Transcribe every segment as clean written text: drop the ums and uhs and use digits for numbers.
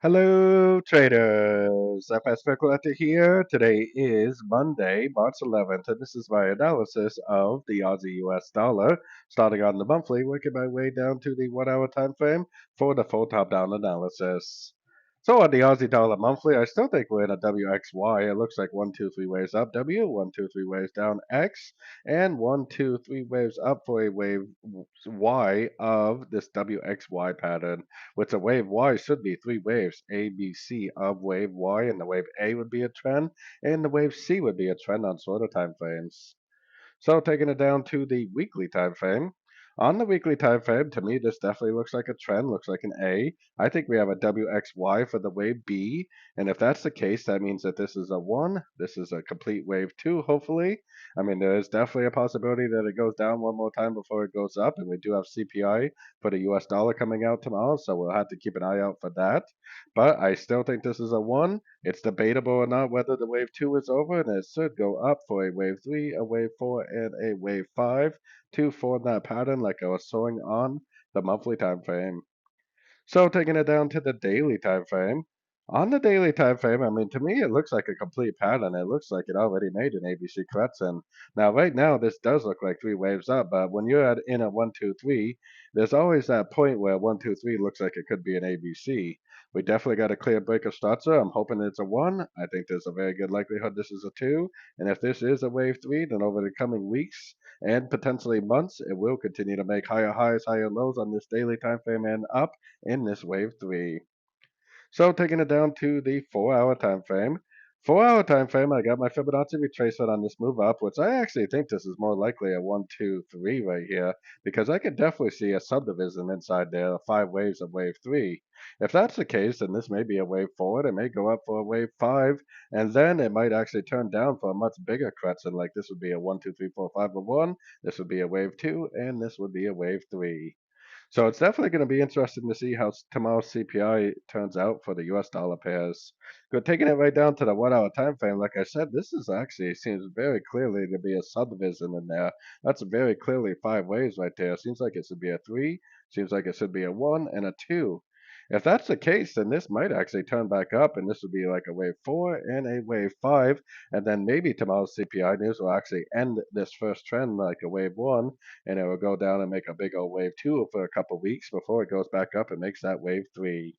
Hello, traders. FX Pip Collector here. Today is Monday, March 11th, and this is my analysis of the Aussie US dollar, starting on the monthly, working my way down to the 1 hour time frame for the full top-down analysis. So on the Aussie dollar monthly, I still think we're in a WXY. It looks like 1, 2, 3 waves up W, 1, 2, 3 waves down X, and 1, 2, 3 waves up for a wave Y of this WXY pattern, which a wave Y should be three waves, A, B, C of wave Y, and the wave A would be a trend, and the wave C would be a trend on shorter time frames. So taking it down to the weekly time frame. On the weekly time frame, to me, this definitely looks like a trend, looks like an A. I think we have a WXY for the wave B, and if that's the case, that means that this is a 1, this is a complete wave 2, hopefully. I mean, there is definitely a possibility that it goes down one more time before it goes up, and we do have CPI for the US dollar coming out tomorrow, so we'll have to keep an eye out for that. But I still think this is a 1. It's debatable or not whether the wave 2 is over, and it should go up for a wave 3, a wave 4, and a wave 5 to form that pattern like I was showing on the monthly time frame. So taking it down to the daily time frame. On the daily time frame, I mean, to me, it looks like a complete pattern. It looks like it already made an ABC correction. Now, right now, this does look like three waves up, but when you're in a 1, 2, 3, there's always that point where 1, 2, 3 looks like it could be an ABC. We definitely got a clear break of structure. I'm hoping it's a 1. I think there's a very good likelihood this is a 2. And if this is a wave 3, then over the coming weeks and potentially months, it will continue to make higher highs, higher lows on this daily time frame and up in this wave 3. So taking it down to the 4 hour time frame. 4 hour time frame, I got my Fibonacci retracement on this move up, which I actually think this is more likely a 1, 2, 3 right here, because I could definitely see a subdivision inside there, 5 waves of wave 3. If that's the case, then this may be a wave forward. It may go up for a wave 5, and then it might actually turn down for a much bigger correction. Like this would be a 1, 2, 3, 4, 5 of 1. This would be a wave 2, and this would be a wave 3. So it's definitely going to be interesting to see how tomorrow's CPI turns out for the US dollar pairs. Good, taking it right down to the 1 hour time frame, like I said, this is actually seems very clearly to be a subdivision in there. That's very clearly 5 waves right there. Seems like it should be a 3, seems like it should be a 1 and a 2. If that's the case, then this might actually turn back up, and this would be like a wave 4 and a wave 5, and then maybe tomorrow's CPI news will actually end this first trend like a wave 1, and it will go down and make a big old wave 2 for a couple weeks before it goes back up and makes that wave 3.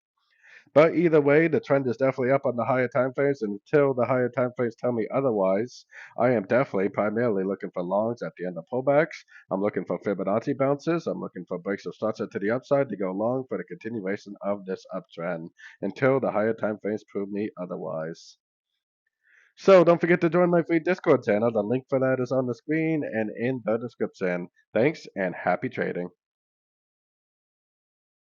But either way, the trend is definitely up on the higher time frames. And until the higher time frames tell me otherwise, I am definitely primarily looking for longs at the end of pullbacks. I'm looking for Fibonacci bounces. I'm looking for breaks of structure to the upside to go long for the continuation of this uptrend until the higher time frames prove me otherwise. So don't forget to join my free Discord channel. The link for that is on the screen and in the description. Thanks and happy trading.